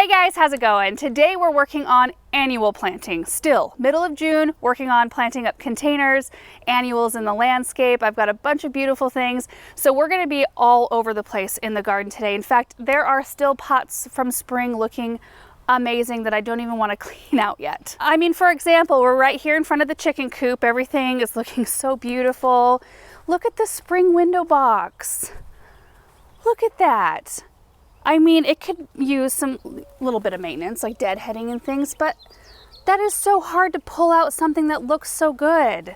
Hey guys, how's it going? Today we're working on annual planting. Still, middle of June, working on planting up containers, annuals in the landscape. I've got a bunch of beautiful things. So we're gonna be all over the place in the garden today. In fact, there are still pots from spring looking amazing that I don't even want to clean out yet. I mean, for example, we're right here in front of the chicken coop. Everything is looking so beautiful. Look at the spring window box. Look at that. I mean, it could use some little bit of maintenance, like deadheading and things, but that is so hard to pull out something that looks so good.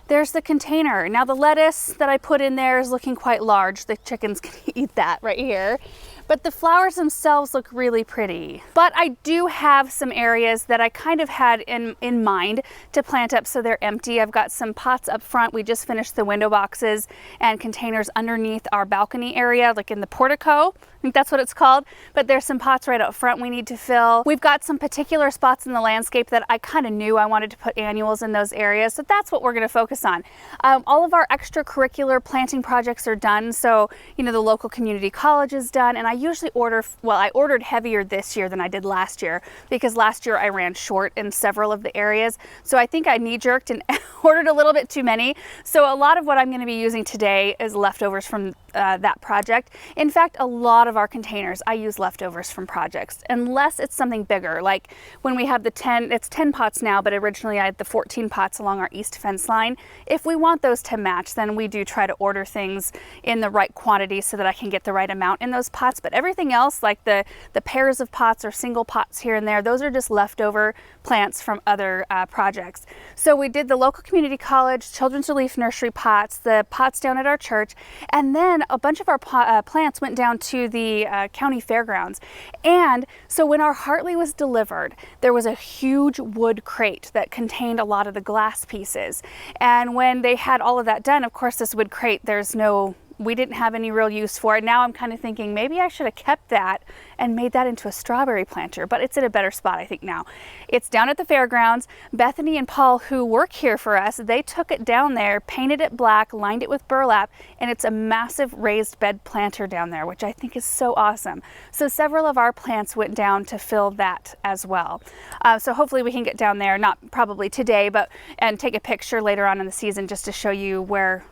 There's the container. Now the lettuce that I put in there is looking quite large. The chickens can eat that right here. But the flowers themselves look really pretty. But I do have some areas that I kind of had in mind to plant up so they're empty. I've got some pots up front. We just finished the window boxes and containers underneath our balcony area, like in the portico. I think that's what it's called. But there's some pots right up front we need to fill. We've got some particular spots in the landscape that I kind of knew I wanted to put annuals in those areas. So that's what we're going to focus on. All of our extracurricular planting projects are done. So, you know, the local community college is done. And I usually order, well, I ordered heavier this year than I did last year because last year I ran short in several of the areas. So I think I knee-jerked and ordered a little bit too many. So a lot of what I'm going to be using today is leftovers from that project. In fact, a lot of our containers, I use leftovers from projects, unless it's something bigger. Like when we have the 10, it's 10 pots now, but originally I had the 14 pots along our east fence line. If we want those to match, then we do try to order things in the right quantity so that I can get the right amount in those pots. But everything else, like the pairs of pots or single pots here and there, those are just leftover plants from other projects. So we did the local community college, Children's Relief Nursery pots, the pots down at our church, and then a bunch of our plants went down to the county fairgrounds. And so when our Hartley was delivered, there was a huge wood crate that contained a lot of the glass pieces. And when they had all of that done, of course, this wood crate, we didn't have any real use for it. Now I'm kind of thinking maybe I should have kept that and made that into a strawberry planter, but it's in a better spot, I think now. It's down at the fairgrounds. Bethany and Paul, who work here for us, they took it down there, painted it black, lined it with burlap, and it's a massive raised bed planter down there, which I think is so awesome. So several of our plants went down to fill that as well. So hopefully we can get down there, not probably today, and take a picture later on in the season just to show you where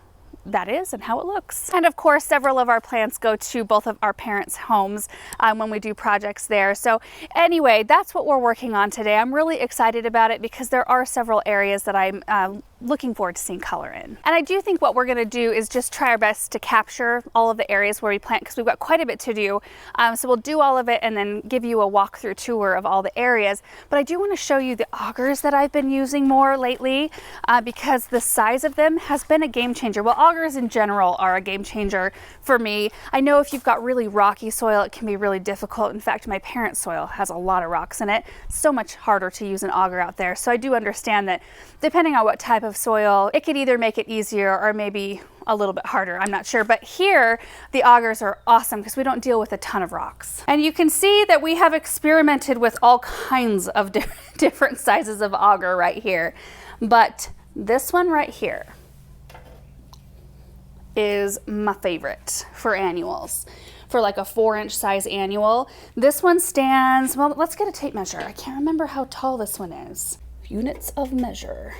that is and how it looks. And of course, several of our plants go to both of our parents' homes when we do projects there. So anyway, that's what we're working on today. I'm really excited about it because there are several areas that I'm looking forward to seeing color in. And I do think what we're going to do is just try our best to capture all of the areas where we plant because we've got quite a bit to do. So we'll do all of it and then give you a walkthrough tour of all the areas. But I do want to show you the augers that I've been using more lately because the size of them has been a game changer. Well, augers in general are a game changer for me. I know if you've got really rocky soil, it can be really difficult. In fact, my parents' soil has a lot of rocks in it. It's so much harder to use an auger out there. So I do understand that depending on what type of soil, it could either make it easier or maybe a little bit harder. I'm not sure. But here, the augers are awesome because we don't deal with a ton of rocks. And you can see that we have experimented with all kinds of different sizes of auger right here. But this one right here is my favorite for annuals, for like a 4-inch size annual. This one stands, well, let's get a tape measure. I can't remember how tall this one is. Units of measure.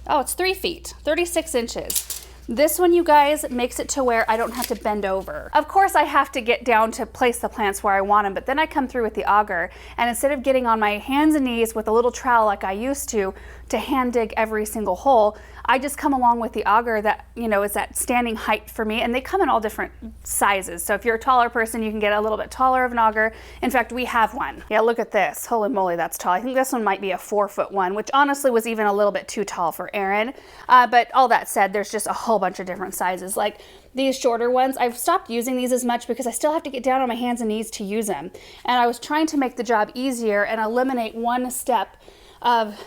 Oh, it's 3 feet, 36 inches. This one, you guys, makes it to where I don't have to bend over. Of course, I have to get down to place the plants where I want them, but then I come through with the auger, and instead of getting on my hands and knees with a little trowel like I used to hand dig every single hole, I just come along with the auger that, you know, is at standing height for me, and they come in all different sizes. So if you're a taller person, you can get a little bit taller of an auger. In fact, we have one. Yeah, look at this. Holy moly, that's tall. I think this one might be a 4-foot one, which honestly was even a little bit too tall for Aaron. But all that said, there's just a whole bunch of different sizes. Like these shorter ones, I've stopped using these as much because I still have to get down on my hands and knees to use them. And I was trying to make the job easier and eliminate one step of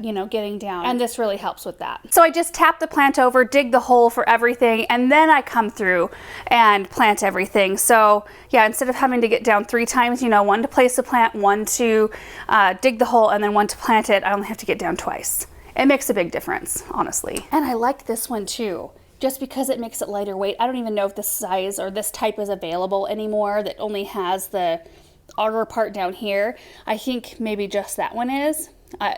getting down, and this really helps with that. So I just tap the plant over, dig the hole for everything, and then I come through and plant everything. So yeah, instead of having to get down 3 times, one to place the plant, one to dig the hole, and then one to plant it, I only have to get down twice. It makes a big difference, honestly. And I like this one too. just because it makes it lighter weight. I don't even know if this size or this type is available anymore that only has the auger part down here. I think maybe just that one is.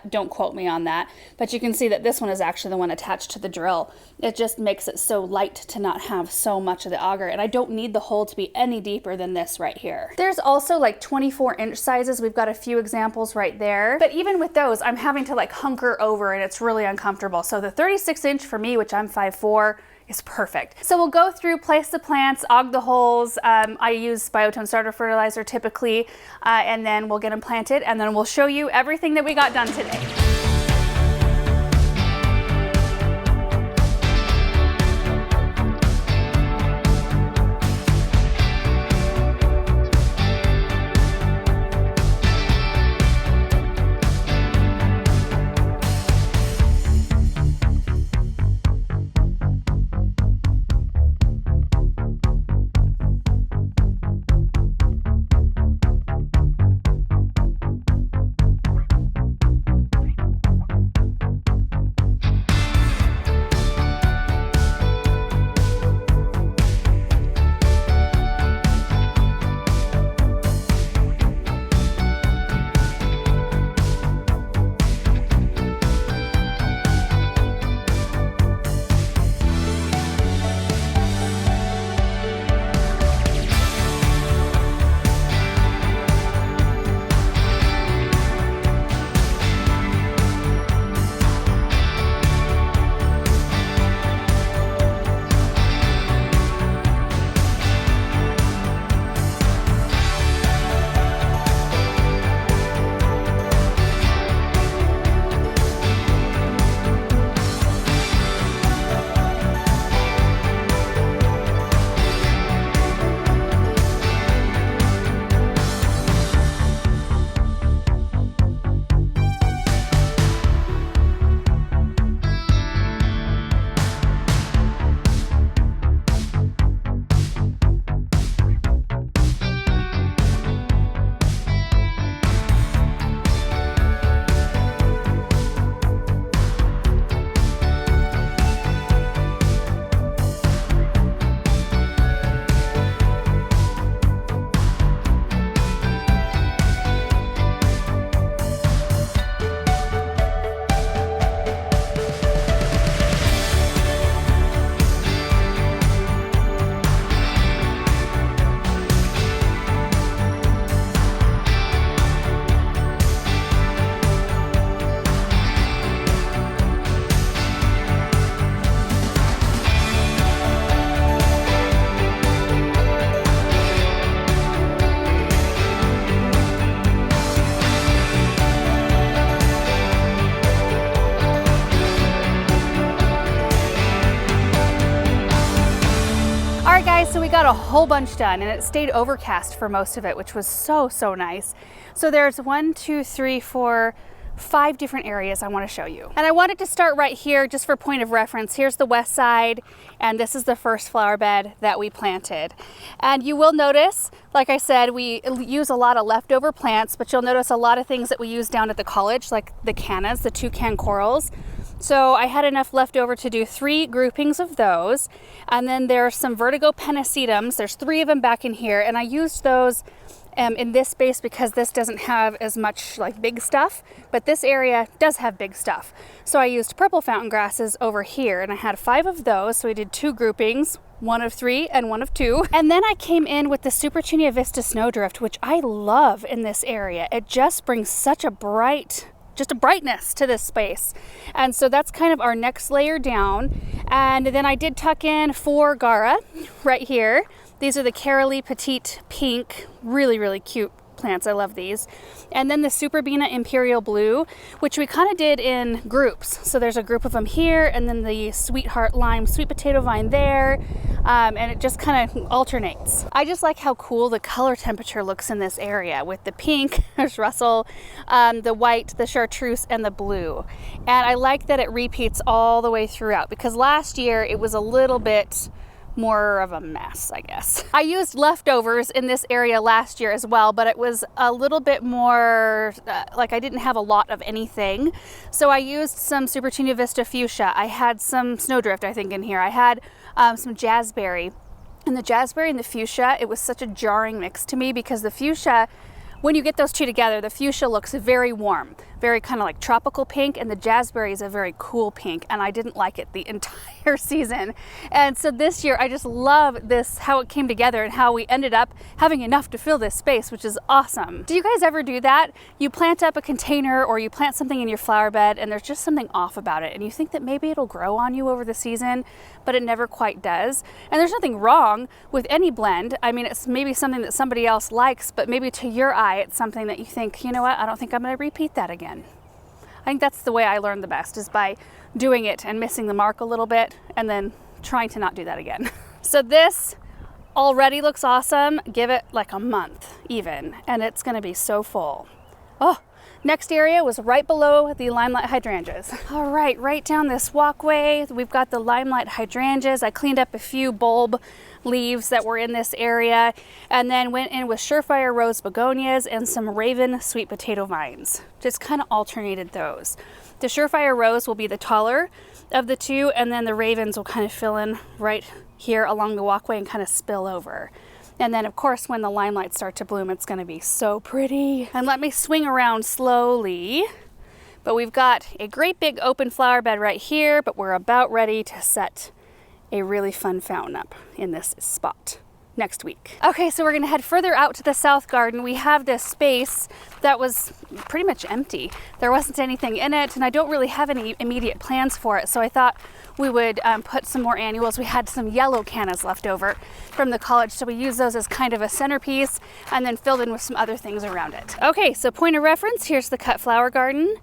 Don't quote me on that, but you can see that this one is actually the one attached to the drill. It just makes it so light to not have so much of the auger, and I don't need the hole to be any deeper than this right here. There's also like 24-inch sizes. We've got a few examples right there, but even with those, I'm having to like hunker over and it's really uncomfortable. So the 36-inch for me, which I'm 5'4", is perfect. So we'll go through, place the plants, aug the holes. I use Biotone starter fertilizer typically, and then we'll get them planted, and then we'll show you everything that we got done today. So we got a whole bunch done, and it stayed overcast for most of it, which was so nice. So there's 1, 2, 3, 4, 5 different areas I want to show you. And I wanted to start right here just for point of reference. Here's the west side, and this is the first flower bed that we planted. And you will notice, like I said, we use a lot of leftover plants, but you'll notice a lot of things that we use down at the college, like the cannas, the toucan corals. So I had enough left over to do 3 groupings of those. And then there's some vertigo pennisetums. There's 3 of them back in here, and I used those in this space because this doesn't have as much like big stuff, but this area does have big stuff. So I used purple fountain grasses over here, and I had 5 of those. So we did 2 groupings, 1 of 3 and 1 of 2. And then I came in with the Supertunia Vista Snowdrift, which I love in this area. It just brings such a brightness to this space. And so that's kind of our next layer down. And then I did tuck in 4 Gara right here. These are the Carolee Petite Pink, really cute plants. I love these. And then the Superbena Imperial Blue, which we kind of did in groups. So there's a group of them here, and then the Sweetheart Lime Sweet Potato Vine there, and it just kind of alternates. I just like how cool the color temperature looks in this area with the pink, there's Russell, the white, the chartreuse, and the blue. And I like that it repeats all the way throughout, because last year it was a little bit more of a mess, I guess. I used leftovers in this area last year as well, but it was a little bit more, like I didn't have a lot of anything. So I used some Super Tunia Vista Fuchsia. I had some Snowdrift, I think, in here. I had some Jazzberry. And the Jazzberry and the Fuchsia, it was such a jarring mix to me because the Fuchsia, when you get those two together, the Fuchsia looks very warm, very kind of like tropical pink, and the Jazzberry is a very cool pink, and I didn't like it the entire season. And so this year, I just love this, how it came together and how we ended up having enough to fill this space, which is awesome. Do you guys ever do that? You plant up a container or you plant something in your flower bed and there's just something off about it, and you think that maybe it'll grow on you over the season, but it never quite does. And there's nothing wrong with any blend. I mean, it's maybe something that somebody else likes, but maybe to your eye, it's something that you think, you know what, I don't think I'm going to repeat that again. I think that's the way I learned the best, is by doing it and missing the mark a little bit and then trying to not do that again. So this already looks awesome. Give it like a month even, and it's going to be so full. Oh, next area was right below the limelight hydrangeas. All right down this walkway, we've got the limelight hydrangeas. I cleaned up a few bulb leaves that were in this area, and then went in with Surefire Rose begonias and some Raven sweet potato vines. Just kind of alternated those. The Surefire Rose will be the taller of the two, and then the Ravens will kind of fill in right here along the walkway and kind of spill over. And then of course when the limelights start to bloom, it's going to be so pretty. And let me swing around slowly. But we've got a great big open flower bed right here, but we're about ready to set a really fun fountain up in this spot next week. Okay, so we're gonna head further out to the south garden. We have this space that was pretty much empty. There wasn't anything in it, and I don't really have any immediate plans for it, so I thought we would put some more annuals. We had some yellow cannas left over from the college, so we used those as kind of a centerpiece and then filled in with some other things around it. Okay, so point of reference, here's the cut flower garden.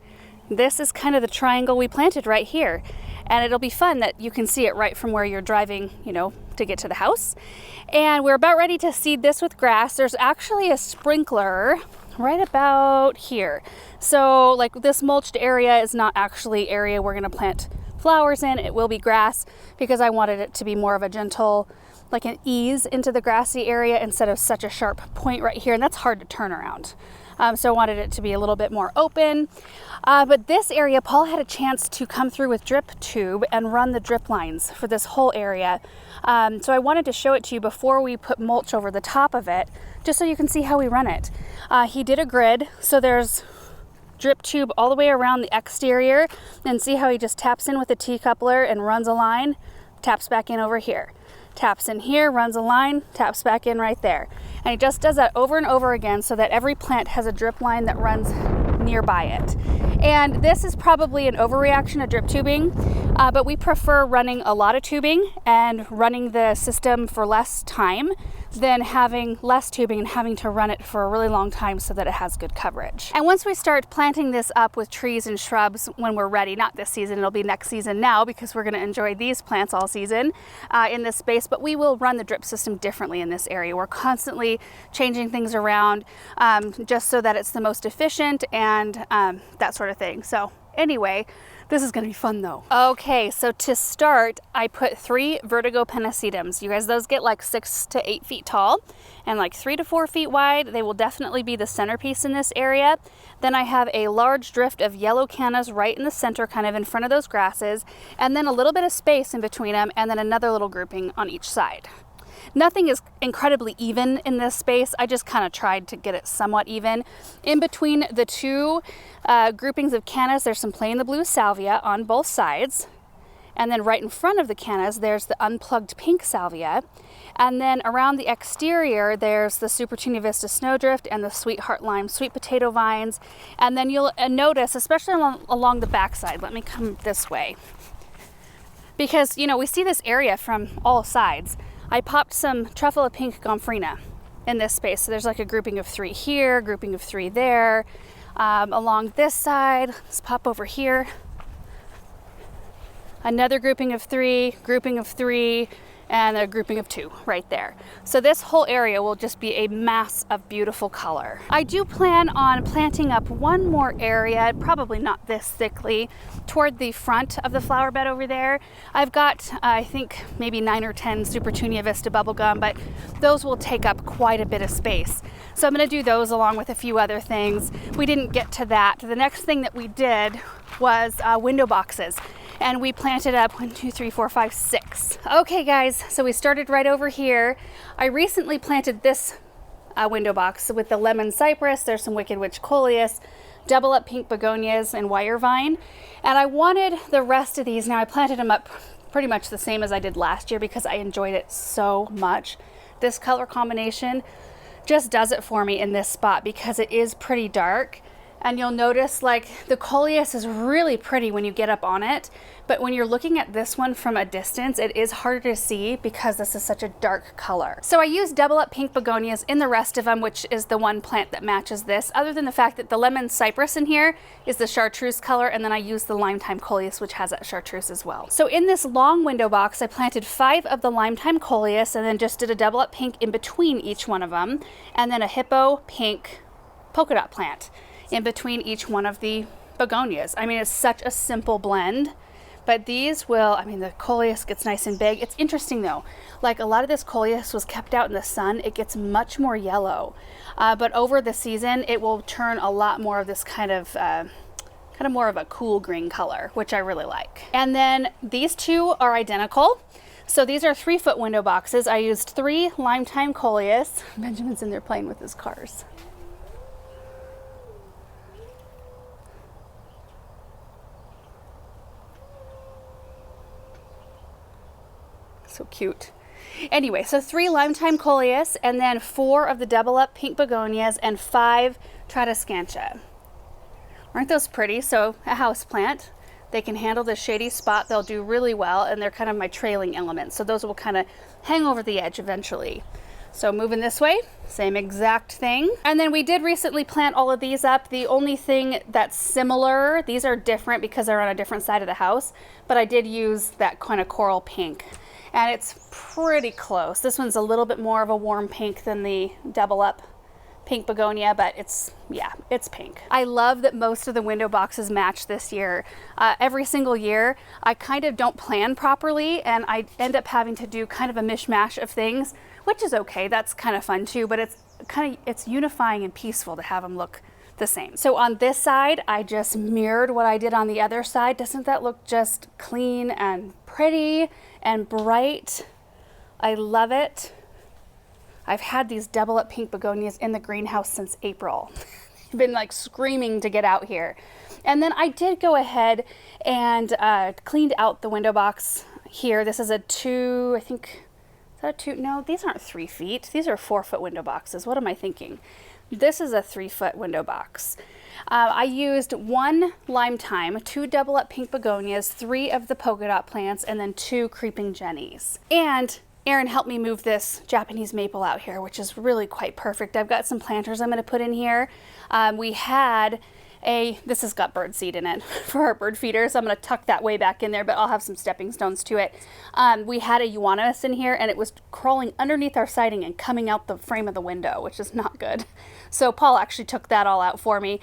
This is kind of the triangle we planted right here. And it'll be fun that you can see it right from where you're driving, you know, to get to the house. And we're about ready to seed this with grass. There's actually a sprinkler right about here. So like this mulched area is not actually area we're gonna plant flowers in. It will be grass because I wanted it to be more of a gentle, like an ease into the grassy area instead of such a sharp point right here. And that's hard to turn around. So I wanted it to be a little bit more open. But this area, Paul had a chance to come through with drip tube and run the drip lines for this whole area. So I wanted to show it to you before we put mulch over the top of it, just so you can see how we run it. He did a grid, so there's drip tube all the way around the exterior, and see how he just taps in with a T-coupler and runs a line, taps back in over here. Taps in here, runs a line, taps back in right there. And he just does that over and over again so that every plant has a drip line that runs nearby it. And this is probably an overreaction of drip tubing, but we prefer running a lot of tubing and running the system for less time than having less tubing and having to run it for a really long time so that it has good coverage. And once we start planting this up with trees and shrubs when we're ready, not this season, it'll be next season now because we're going to enjoy these plants all season in this space, but we will run the drip system differently in this area. We're constantly changing things around just so that it's the most efficient and that sort of thing. So anyway, this is going to be fun though. Okay, so to start, I put 3 vertigo pennisetums. You guys, those get like 6 to 8 feet tall and like 3 to 4 feet wide. They will definitely be the centerpiece in this area. Then I have a large drift of yellow cannas right in the center, kind of in front of those grasses, and then a little bit of space in between them, and then another little grouping on each side. Nothing is incredibly even in this space. I just kind of tried to get it somewhat even. In between the 2 groupings of cannas, there's some plain the blue salvia on both sides. And then right in front of the cannas, there's the unplugged pink salvia. And then around the exterior, there's the Super Tunia Vista Snowdrift and the Sweetheart Lime sweet potato vines. And then you'll notice, especially along the backside, let me come this way. Because, you know, we see this area from all sides. I popped some Truffle of Pink Gomphrena in this space. So there's like a grouping of 3 here, grouping of 3 there. Along this side, let's pop over here. Another grouping of 3, grouping of 3, and a grouping of 2 right there. So this whole area will just be a mass of beautiful color. I do plan on planting up one more area, probably not this thickly, toward the front of the flower bed over there. I've got, I think, maybe 9 or 10 Super Tunia Vista bubblegum, but those will take up quite a bit of space. So I'm gonna do those along with a few other things. We didn't get to that. The next thing that we did was window boxes. And we planted up 1, 2, 3, 4, 5, 6. Okay guys, so we started right over here. I recently planted this window box with the lemon cypress. There's some Wicked Witch coleus, double up pink begonias and wire vine. And I wanted the rest of these. Now I planted them up pretty much the same as I did last year because I enjoyed it so much. This color combination just does it for me in this spot because it is pretty dark. And you'll notice like the coleus is really pretty when you get up on it, but when you're looking at this one from a distance, it is harder to see because this is such a dark color. So I used double up pink begonias in the rest of them, which is the one plant that matches this, other than the fact that the lemon cypress in here is the chartreuse color, and then I used the lime thyme coleus, which has that chartreuse as well. So in this long window box, I planted 5 of the lime thyme coleus and then just did a double up pink in between each one of them, and then a hippo pink polka dot plant in between each one of the begonias. I mean, it's such a simple blend, but these will, I mean, the coleus gets nice and big. It's interesting though, like a lot of this coleus was kept out in the sun, it gets much more yellow, but over the season, it will turn a lot more of this kind of more of a cool green color, which I really like. And then these 2 are identical. So these are 3-foot window boxes. I used 3 lime thyme coleus. Benjamin's in there playing with his cars. So cute. Anyway, so 3 lime thyme coleus and then 4 of the double up pink begonias and 5 tradescantia. Aren't those pretty? So a house plant, they can handle the shady spot. They'll do really well, and they're kind of my trailing elements. So those will kind of hang over the edge eventually. So moving this way, same exact thing. And then we did recently plant all of these up. The only thing that's similar, these are different because they're on a different side of the house, but I did use that kind of coral pink. And it's pretty close. This one's a little bit more of a warm pink than the double up pink begonia, but it's, yeah, it's pink. I love that most of the window boxes match this year. Every single year, I kind of don't plan properly, and I end up having to do kind of a mishmash of things, which is okay. That's kind of fun too, but it's unifying and peaceful to have them look the same. So on this side, I just mirrored what I did on the other side. Doesn't that look just clean and pretty and bright? I love it. I've had these double up pink begonias in the greenhouse since April. I've been like screaming to get out here. And then I did go ahead and cleaned out the window box here. This is a 2, I think, is that a 2? No, these aren't 3 feet. These are 4-foot window boxes. What am I thinking? This is a 3-foot window box. I used 1 lime thyme, 2 double up pink begonias, 3 of the polka dot plants, and then 2 creeping jennies. And Aaron helped me move this Japanese maple out here, which is really quite perfect. I've got some planters I'm going to put in here. We had this has got bird seed in it for our bird feeder, so I'm going to tuck that way back in there, but I'll have some stepping stones to it. We had a euonymus in here, and it was crawling underneath our siding and coming out the frame of the window, which is not good. So Paul actually took that all out for me.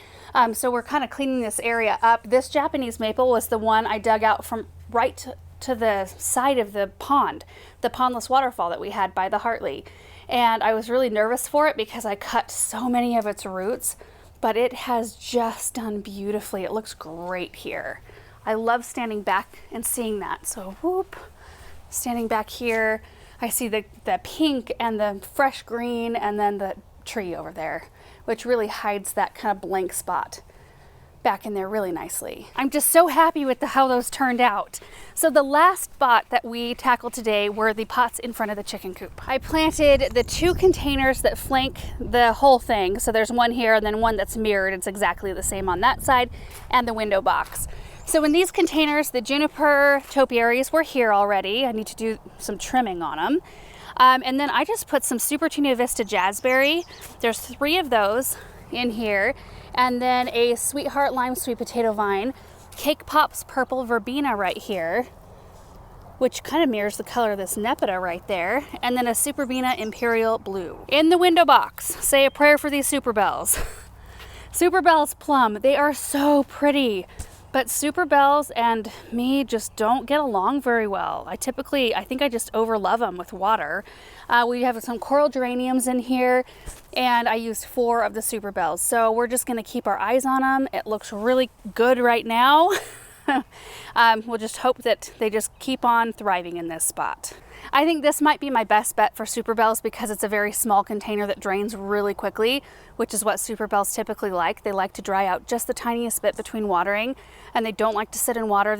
So we're kind of cleaning this area up. This Japanese maple was the one I dug out from right to the side of the pond, the pondless waterfall that we had by the Hartley. And I was really nervous for it because I cut so many of its roots, but it has just done beautifully. It looks great here. I love standing back and seeing that. So whoop, standing back here, I see the pink and the fresh green and then the tree over there, which really hides that kind of blank spot back in there really nicely. I'm just so happy with how those turned out. So the last spot that we tackled today were the pots in front of the chicken coop. I planted the 2 containers that flank the whole thing. So there's one here and then one that's mirrored. It's exactly the same on that side, and the window box. So in these containers, the juniper topiaries were here already. I need to do some trimming on them. And then I just put some Super Tunia Vista jazzberry. There's 3 of those in here. And then a Sweetheart Lime Sweet Potato Vine, Cake Pops Purple Verbena right here. which kind of mirrors the color of this Nepeta right there, and then a Superbena Imperial Blue. In the window box, say a prayer for these Super Bells. Super Bells Plum, they are so pretty, but Super Bells and me just don't get along very well. I think I just overlove them with water. We have some coral geraniums in here, and I used 4 of the Super Bells, so we're just gonna keep our eyes on them. It looks really good right now. We'll just hope that they just keep on thriving in this spot. I think this might be my best bet for Super Bells because it's a very small container that drains really quickly, which is what Super Bells typically like. They like to dry out just the tiniest bit between watering, and they don't like to sit in water.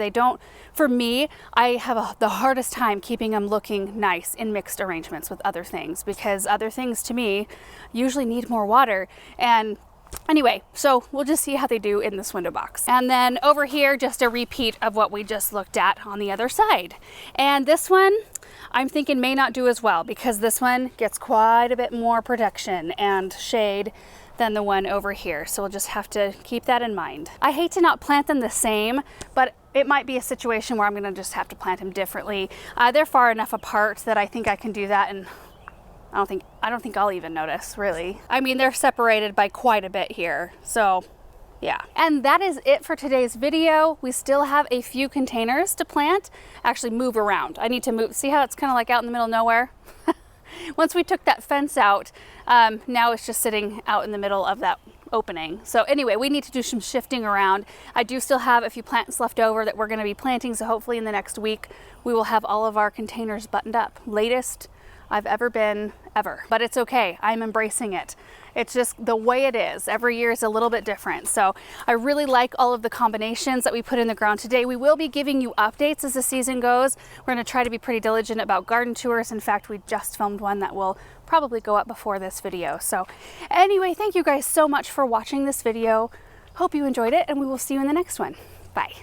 For me, I have the hardest time keeping them looking nice in mixed arrangements with other things, because other things to me usually need more water. And anyway, so we'll just see how they do in this window box. And then over here, just a repeat of what we just looked at on the other side. And this one, I'm thinking may not do as well because this one gets quite a bit more protection and shade than the one over here. So we'll just have to keep that in mind. I hate to not plant them the same, but it might be a situation where I'm gonna just have to plant them differently. They're far enough apart that I think I can do that, and I don't think I'll even notice, really. I mean, they're separated by quite a bit here, so yeah. And that is it for today's video. We still have a few containers to plant, actually move around. I need to move, see how it's kind of like out in the middle of nowhere? Once we took that fence out, now it's just sitting out in the middle of that opening. So anyway, we need to do some shifting around. I do still have a few plants left over that we're gonna be planting, so hopefully in the next week, we will have all of our containers buttoned up. Latest I've ever been, ever. But it's okay, I'm embracing it. It's just the way it is. Every year is a little bit different. So I really like all of the combinations that we put in the ground today. We will be giving you updates as the season goes. We're gonna try to be pretty diligent about garden tours. In fact, we just filmed one that will probably go up before this video. So anyway, thank you guys so much for watching this video. Hope you enjoyed it, and we will see you in the next one. Bye.